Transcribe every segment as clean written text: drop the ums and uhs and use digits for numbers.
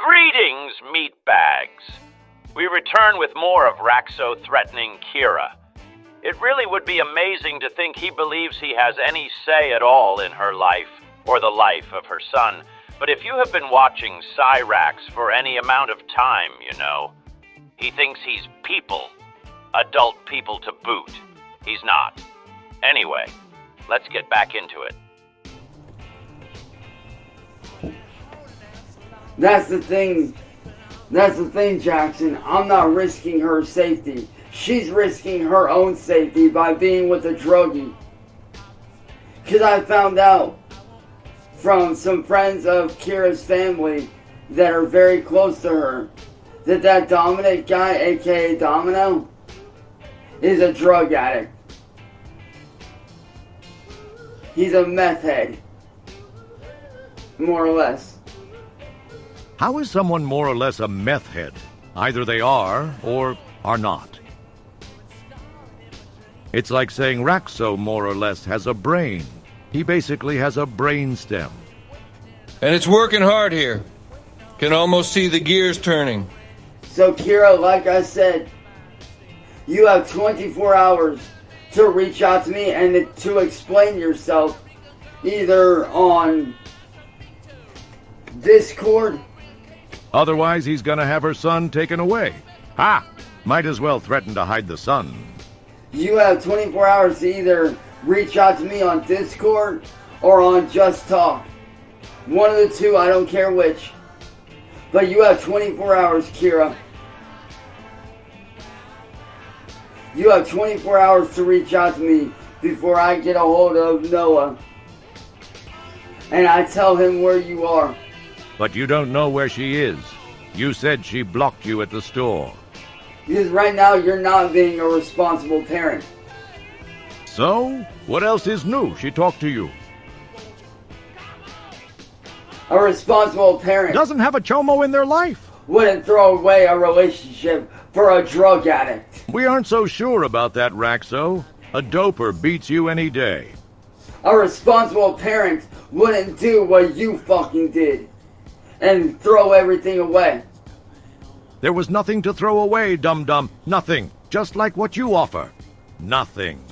Greetings, meatbags. We return with more of Raxxo threatening Kera. It really would be amazing to think he believes he has any say at all in her life, or the life of her son. But if you have been watching Cyraxx for any amount of time, you know, he thinks he's people. Adult people to boot. He's not. Anyway, let's get back into it. That's the thing, Jackson. I'm not risking her safety. She's risking her own safety by being with a druggie. Because I found out from some friends of Kera's family that are very close to her that Dominic guy, aka Domino, is a drug addict. He's a meth head. More or less. How is someone more or less a meth head? Either they are or are not. It's like saying Raxxo more or less has a brain. He basically has a brain stem. And it's working hard here. Can almost see the gears turning. So Kera, like I said, you have 24 hours to reach out to me and to explain yourself either on Discord. Otherwise, he's gonna have her son taken away. Ha! Might as well threaten to hide the son. You have 24 hours to either reach out to me on Discord or on Just Talk. One of the two, I don't care which. But you have 24 hours, Kera. You have 24 hours to reach out to me before I get a hold of Noah. And I tell him where you are. But you don't know where she is. You said she blocked you at the store. Because right now you're not being a responsible parent. So? What else is new? She talked to you. A responsible parent Doesn't have a chomo in their life. wouldn't throw away a relationship for a drug addict. We aren't so sure about that, Raxxo. A doper beats you any day. A responsible parent wouldn't do what you fucking did and throw everything away. There was nothing to throw away, dum-dum. Nothing. Just like what you offer. Nothing.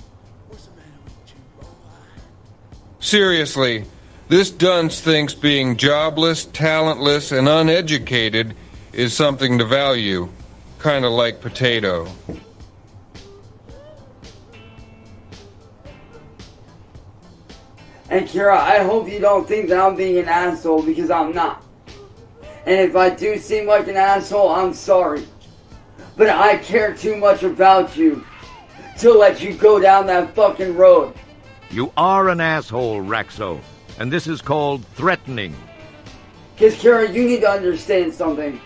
Seriously, this dunce thinks being jobless, talentless, and uneducated is something to value. Kind of like potato. And Kera, I hope you don't think that I'm being an asshole, because I'm not. And if I do seem like an asshole, I'm sorry. But I care too much about you to let you go down that fucking road. You are an asshole, Raxxo. And this is called threatening. Because Kera, you need to understand something.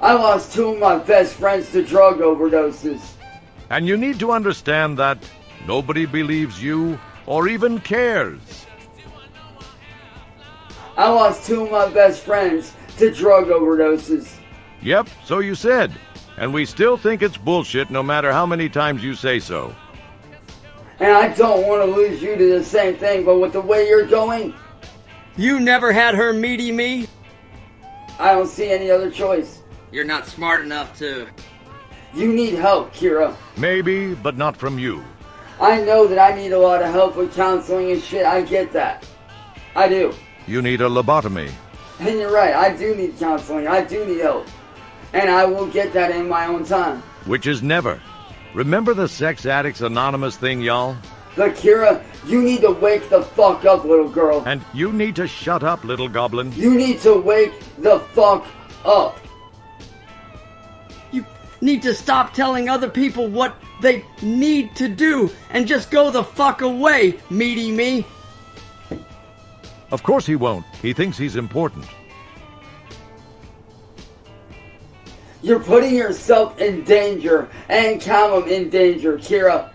I lost two of my best friends to drug overdoses. And you need to understand that nobody believes you or even cares. I lost two of my best friends to drug overdoses. Yep, so you said. And we still think it's bullshit no matter how many times you say so. And I don't want to lose you to the same thing, but with the way you're going, You never had her meaty me? I don't see any other choice. You're not smart enough to... You need help, Kera. Maybe, but not from you. I know that I need a lot of help with counseling and shit. I get that. I do. You need a lobotomy. And you're right. I do need counseling. I do need help. And I will get that in my own time. Which is never. Remember the Sex Addicts Anonymous thing, y'all? But Kera, you need to wake the fuck up, little girl. And you need to shut up, little goblin. You need to wake the fuck up. You need to stop telling other people what they need to do and just go the fuck away, meaty me. Of course he won't. He thinks he's important. You're putting yourself in danger and Callum in danger, Kera.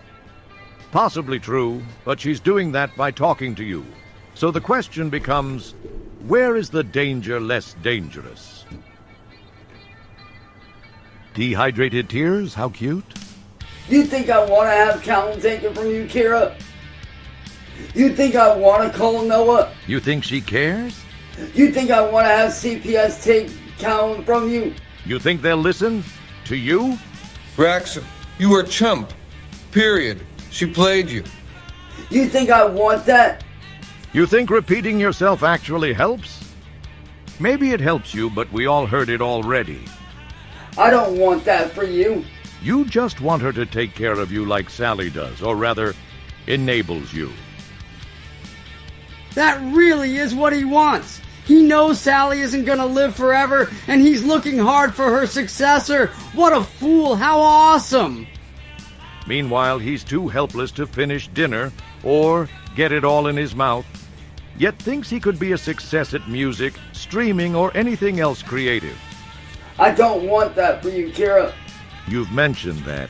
Possibly true, but she's doing that by talking to you. So the question becomes, where is the danger less dangerous? Dehydrated tears? How cute. You think I want to have Callum taken from you, Kera? You think I want to call Noah? You think she cares? You think I want to have CPS take counting from you. You think they'll listen? To you? Raxxo, you were a chump. Period. She played you. You think I want that? You think repeating yourself actually helps? Maybe it helps you, but we all heard it already. I don't want that for you. You just want her to take care of you like Sally does, or rather, enables you. That really is what he wants. He knows Sally isn't gonna live forever, and he's looking hard for her successor. What a fool! How awesome! Meanwhile, he's too helpless to finish dinner or get it all in his mouth, yet thinks he could be a success at music, streaming, or anything else creative. I don't want that for you, Kera. You've mentioned that.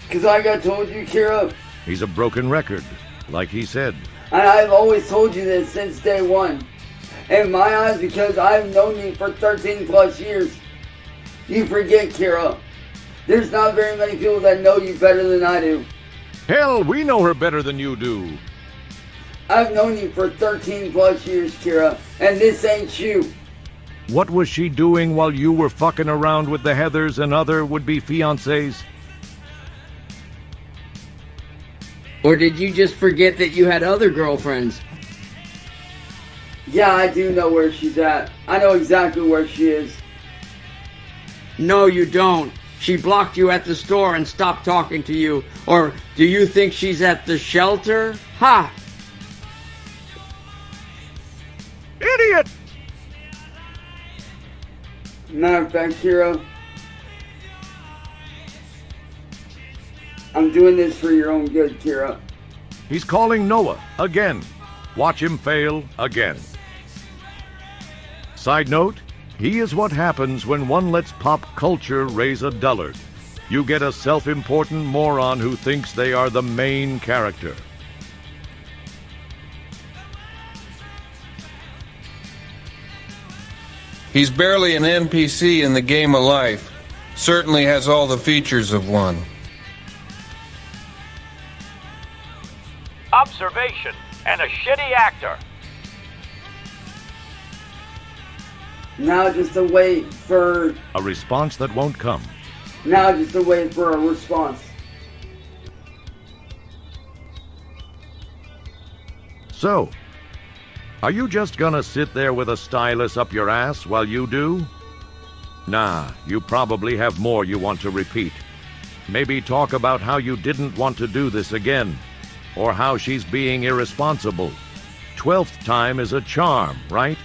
Because like I told you, Kera, He's a broken record, like he said. and I've always told you this since day one. In my eyes, because I've known you for 13 plus years, you forget, Kera. There's not very many people that know you better than I do. Hell, we know her better than you do. I've known you for 13 plus years, Kera, and this ain't you. What was she doing while you were fucking around with the Heathers and other would-be fiancés? Or did you just forget that you had other girlfriends? Yeah, I do know where she's at. I know exactly where she is. No, you don't. She blocked you at the store and stopped talking to you. Or do you think she's at the shelter? Ha! Idiot! Matter of fact, Kera, I'm doing this for your own good, Kera. He's calling Noah again. Watch him fail again. Side note, he is what happens when one lets pop culture raise a dullard. You get a self-important moron who thinks they are the main character. He's barely an NPC in the game of life. Certainly has all the features of one. Observation, and a shitty actor. Now just to wait for... A response that won't come. Now just to wait for a response. So, are you just gonna sit there with a stylus up your ass while you do? Nah, you probably have more you want to repeat. Maybe talk about how you didn't want to do this again, or how she's being irresponsible. 12th time is a charm, right?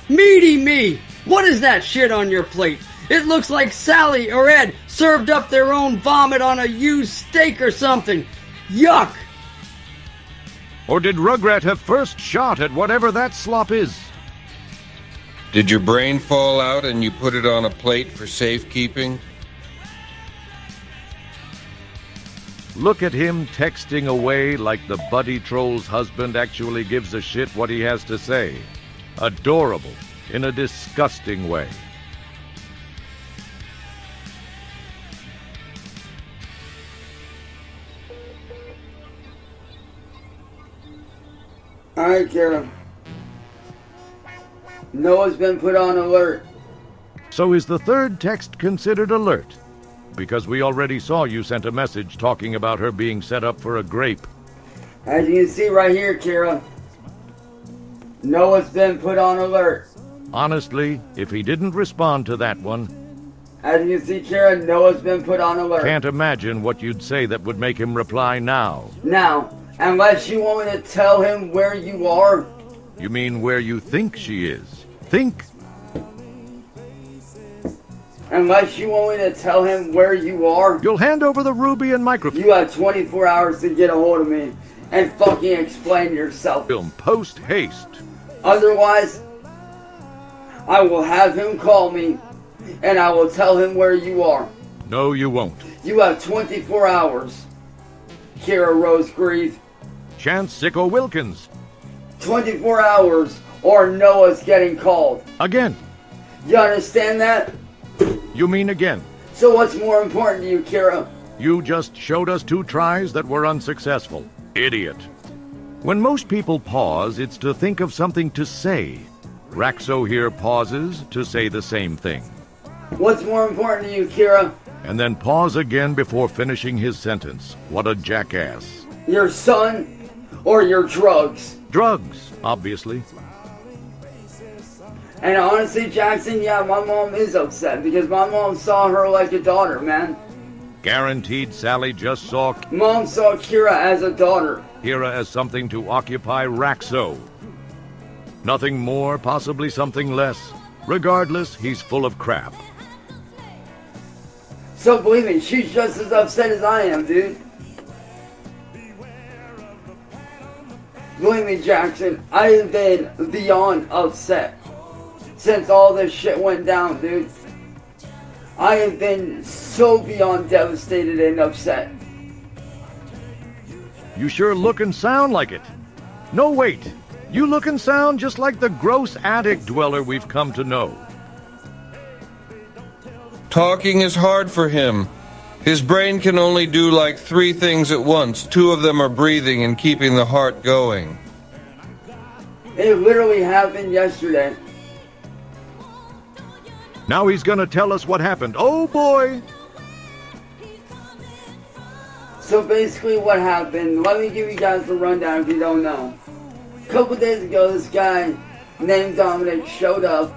Meaty me! What is that shit on your plate? It looks like Sally or Ed served up their own vomit on a used steak or something. Yuck! Or did Rugrat have first shot at whatever that slop is? Did your brain fall out and you put it on a plate for safekeeping? Look at him texting away like the buddy troll's husband actually gives a shit what he has to say. Adorable, in a disgusting way. Alright, Kera. Noah's been put on alert. So is the third text considered alert? Because we already saw you sent a message talking about her being set up for a grape. As you can see right here, Kera, Noah's been put on alert. Honestly, if he didn't respond to that one, As you can see, Kera, Noah's been put on alert. can't imagine what you'd say that would make him reply now. Now, unless you want me to tell him where you are, You mean where you think she is? Think? unless you want me to tell him where you are, You'll hand over the ruby and microphone you have 24 hours to get a hold of me and fucking explain yourself. post haste. Otherwise, I will have him call me and I will tell him where you are. No, you won't. You have 24 hours, Kera Rosegrieve. Chance Sicko Wilkins. 24 hours or Noah's getting called. Again. You understand that? You mean again. So what's more important to you, Kera? You just showed us 2 tries that were unsuccessful. Idiot. When most people pause, it's to think of something to say. Raxxo here pauses to say the same thing, What's more important to you, Kera? and then pause again before finishing his sentence. What a jackass. Your son or your drugs? Drugs, obviously. And honestly, Jackson, yeah, my mom is upset because my mom saw her like a daughter, man. Guaranteed Sally just saw Mom saw Kera as a daughter. Kera as something to occupy Raxxo. Nothing more, possibly something less. Regardless, he's full of crap. So believe me, she's just as upset as I am, dude. Believe me, Jackson, I have been beyond upset since all this shit went down, dude. I have been so beyond devastated and upset. You sure look and sound like it. No, wait. You look and sound just like the gross attic dweller we've come to know. Talking is hard for him. His brain can only do like 3 things at once. 2 of them are breathing and keeping the heart going. It literally happened yesterday. Now he's gonna tell us what happened. Oh boy! So basically what happened, let me give you guys the rundown if you don't know. A couple days ago, this guy named Dominic showed up,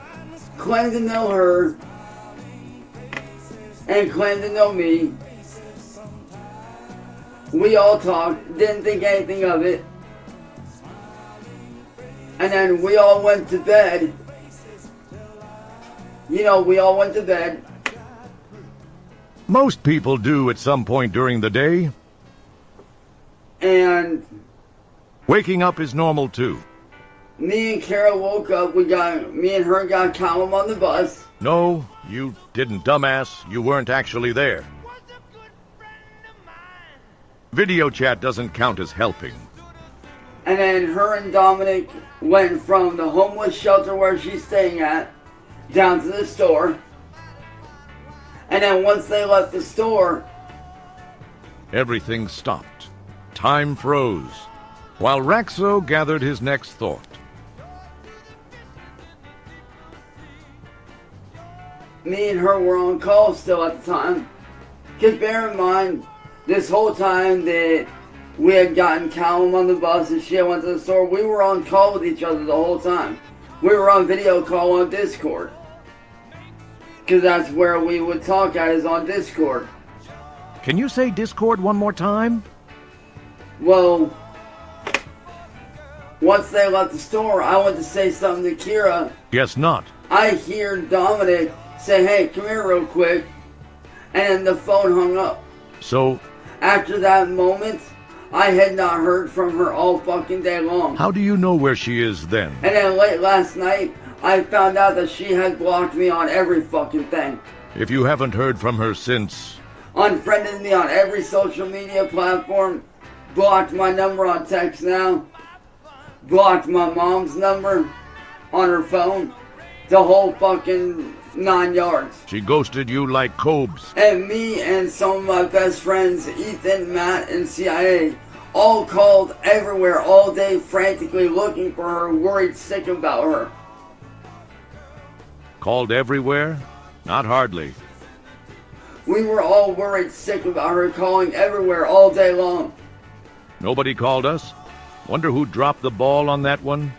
claimed to know her, and claimed to know me. We all talked, didn't think anything of it. And then we all went to bed. You know, we all went to bed. Most people do at some point during the day. And Waking up is normal too. me and Kara woke up, me and her got Callum on the bus. No, you didn't, dumbass. You weren't actually there. Video chat doesn't count as helping. And then her and Dominic went from the homeless shelter where she's staying at down to the store. And then once they left the store, Everything stopped. Time froze. While Rexo gathered his next thought. me and her were on call still at the time. Because bear in mind, this whole time that we had gotten Callum on the bus and she went to the store, we were on call with each other the whole time. We were on video call on Discord. Because that's where we would talk at, is on Discord. Can you say Discord one more time? Well, once they left the store, I went to say something to Kera. Guess not. I hear Dominic say, hey, come here real quick. And then the phone hung up. So, After that moment, I had not heard from her all fucking day long. how do you know where she is then? And then late last night, I found out that she had blocked me on every fucking thing. If you haven't heard from her since... Unfriended me on every social media platform. Blocked my number on text now. Blocked my mom's number on her phone. The whole fucking 9 yards. She ghosted you like Cobes. And me and some of my best friends, Ethan, Matt, and CIA, all called everywhere all day frantically looking for her, worried sick about her. Called everywhere? Not hardly. We were all worried sick about her, calling everywhere all day long. Nobody called us? Wonder who dropped the ball on that one?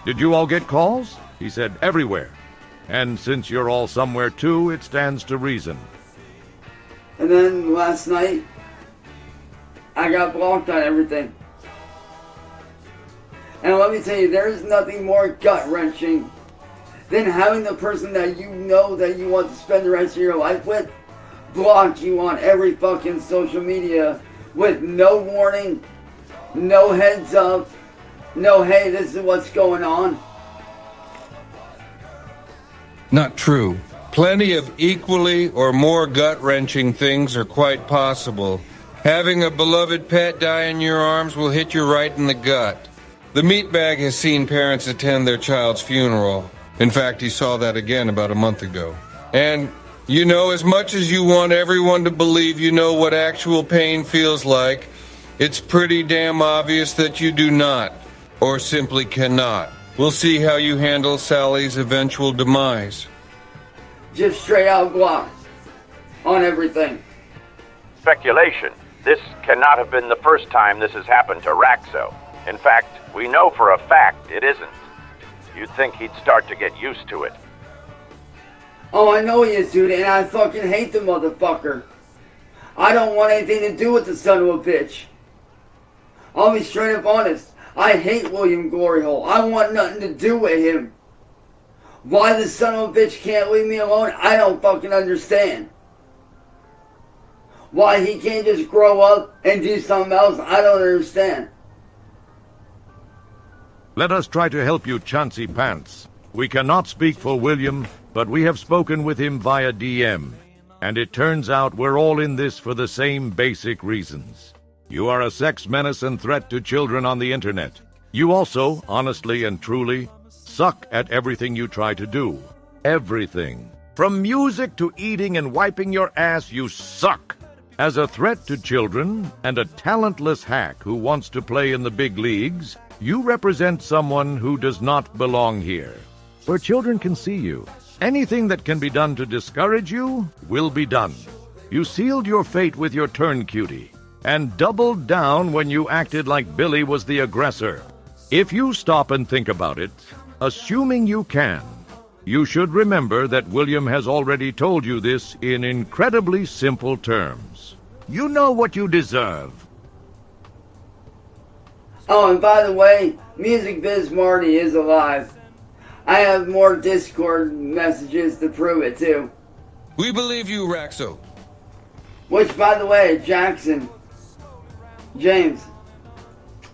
Did you all get calls? He said everywhere. And since you're all somewhere too, it stands to reason. And then last night, I got blocked on everything. And let me tell you, there's nothing more gut-wrenching than having the person that you know that you want to spend the rest of your life with block you on every fucking social media with no warning, no heads up, no, hey, this is what's going on. Not true. Plenty of equally or more gut-wrenching things are quite possible. Having a beloved pet die in your arms will hit you right in the gut. The meatbag has seen parents attend their child's funeral. In fact, he saw that again about a month ago. And, you know, as much as you want everyone to believe you know what actual pain feels like, it's pretty damn obvious that you do not, or simply cannot. We'll see how you handle Sally's eventual demise. Just straight out Glock. On everything. Speculation. This cannot have been the first time this has happened to Raxxo. In fact, we know for a fact it isn't. You'd think he'd start to get used to it. Oh, I know he is, dude, and I fucking hate the motherfucker. I don't want anything to do with the son of a bitch. I'll be straight up honest. I hate William Gloryhole. I want nothing to do with him. Why the son of a bitch can't leave me alone, I don't fucking understand. Why he can't just grow up and do something else, I don't understand. Let us try to help you, Chauncey Pants. We cannot speak for William, but we have spoken with him via DM. And it turns out we're all in this for the same basic reasons. You are a sex menace and threat to children on the internet. You also, honestly and truly, suck at everything you try to do. Everything. From music to eating and wiping your ass, you suck. As a threat to children and a talentless hack who wants to play in the big leagues, you represent someone who does not belong here. Where children can see you, anything that can be done to discourage you will be done. You sealed your fate with your turn, cutie, and doubled down when you acted like Billy was the aggressor. If you stop and think about it, assuming you can, you should remember that William has already told you this in incredibly simple terms. You know what you deserve. Oh, and by the way, Music Biz Marty is alive. I have more Discord messages to prove it, too. We believe you, Raxxo. Which, by the way, Jackson, James,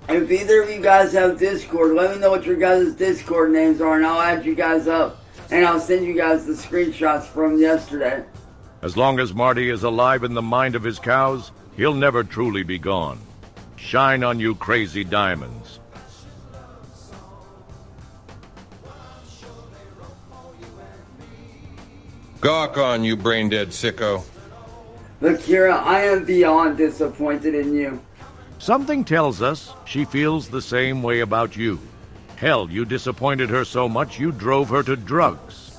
if either of you guys have Discord, let me know what your guys' Discord names are, and I'll add you guys up. And I'll send you guys the screenshots from yesterday. As long as Marty is alive in the mind of his cows, he'll never truly be gone. Shine on you, crazy diamonds. Gawk on, you brain-dead sicko. Look, Kera, I am beyond disappointed in you. Something tells us she feels the same way about you. Hell, you disappointed her so much you drove her to drugs.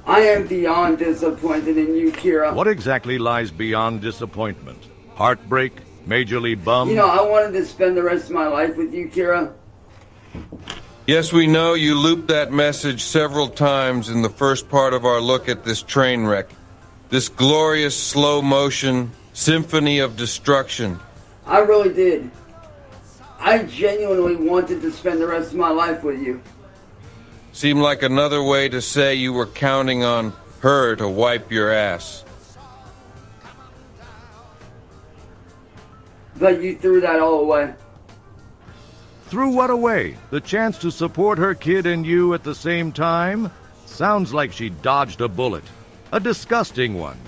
I am beyond disappointed in you, Kera. What exactly lies beyond disappointment? Heartbreak? Majorly bummed? You know, I wanted to spend the rest of my life with you, Kera. Yes, we know you looped that message several times in the first part of our look at this train wreck. This glorious slow-motion symphony of destruction. I really did. I genuinely wanted to spend the rest of my life with you. Seemed like another way to say you were counting on her to wipe your ass. But you threw that all away. Threw what away? The chance to support her kid and you at the same time? Sounds like she dodged a bullet. A disgusting one.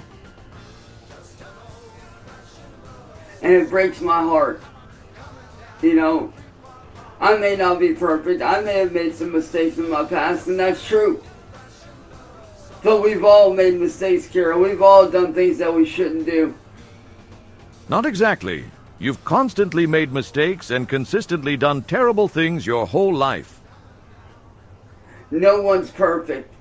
And it breaks my heart. You know, I may not be perfect. I may have made some mistakes in my past, and that's true. But we've all made mistakes, Kera. We've all done things that we shouldn't do. Not exactly. You've constantly made mistakes and consistently done terrible things your whole life. No one's perfect.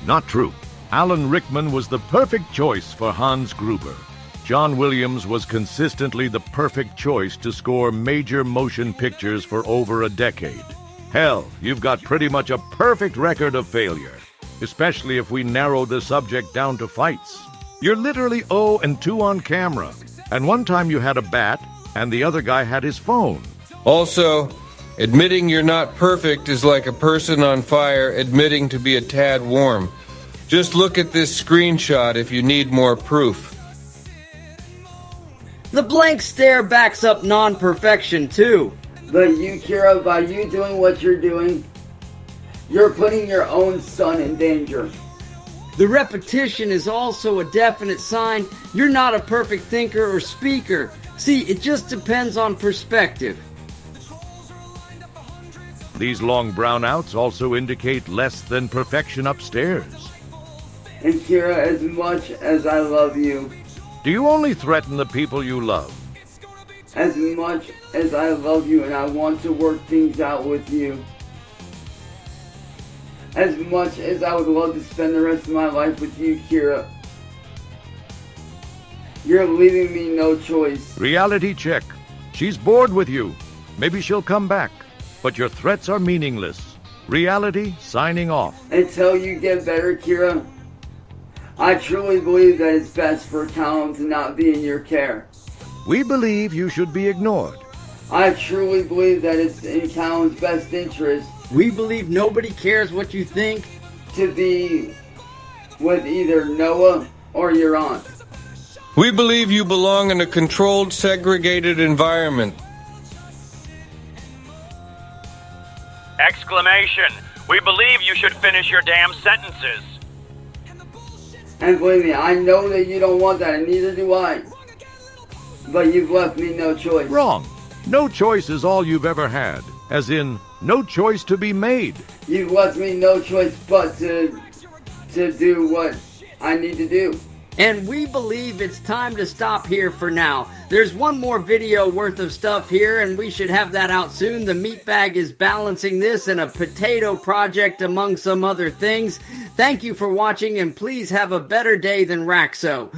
Not true. Alan Rickman was the perfect choice for Hans Gruber. John Williams was consistently the perfect choice to score major motion pictures for over a decade. Hell, you've got pretty much a perfect record of failure, especially if we narrow the subject down to fights. You're literally 0-2 on camera, and one time you had a bat, and the other guy had his phone. Also, admitting you're not perfect is like a person on fire admitting to be a tad warm. Just look at this screenshot if you need more proof. The blank stare backs up non-perfection, too. But you, Kera, by you doing what you're doing, you're putting your own son in danger. The repetition is also a definite sign you're not a perfect thinker or speaker. See, it just depends on perspective. These long brownouts also indicate less than perfection upstairs. And Kera, as much as I love you, Do you only threaten the people you love? As much as I love you and I want to work things out with you, as much as I would love to spend the rest of my life with you, Kera, you're leaving me no choice. Reality check. She's bored with you. Maybe she'll come back. But your threats are meaningless. Reality signing off. Until you get better, Kera, I truly believe that it's best for Callum to not be in your care. We believe you should be ignored. I truly believe that it's in Callum's best interest We believe nobody cares what you think. to be with either Noah or your aunt. We believe you belong in a controlled, segregated environment. Exclamation. We believe you should finish your damn sentences. And believe me, I know that you don't want that, and neither do I. But you've left me no choice. Wrong. No choice is all you've ever had. As in, no choice to be made. You've left me no choice but to do what I need to do. And we believe it's time to stop here for now. There's one more video worth of stuff here, and we should have that out soon. The meatbag is balancing this in a potato project among some other things. Thank you for watching, and please have a better day than Raxxo.